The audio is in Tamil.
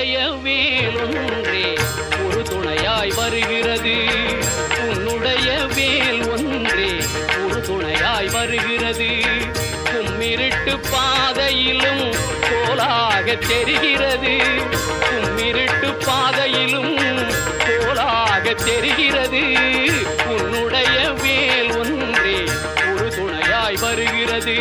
உன்னுடைய வேலொன்றே ஒரு துணையாய் வருகிறது. உன்னுடைய வேல் ஒன்றே ஒரு துணையாய் வருகிறது. கும்மிருட்டு பாதையிலும் கோலாக தெரிகிறது. கும்மிருட்டு பாதையிலும் கோலாக தெரிகிறது. உன்னுடைய வேல் ஒன்றே ஒரு துணையாய் வருகிறது.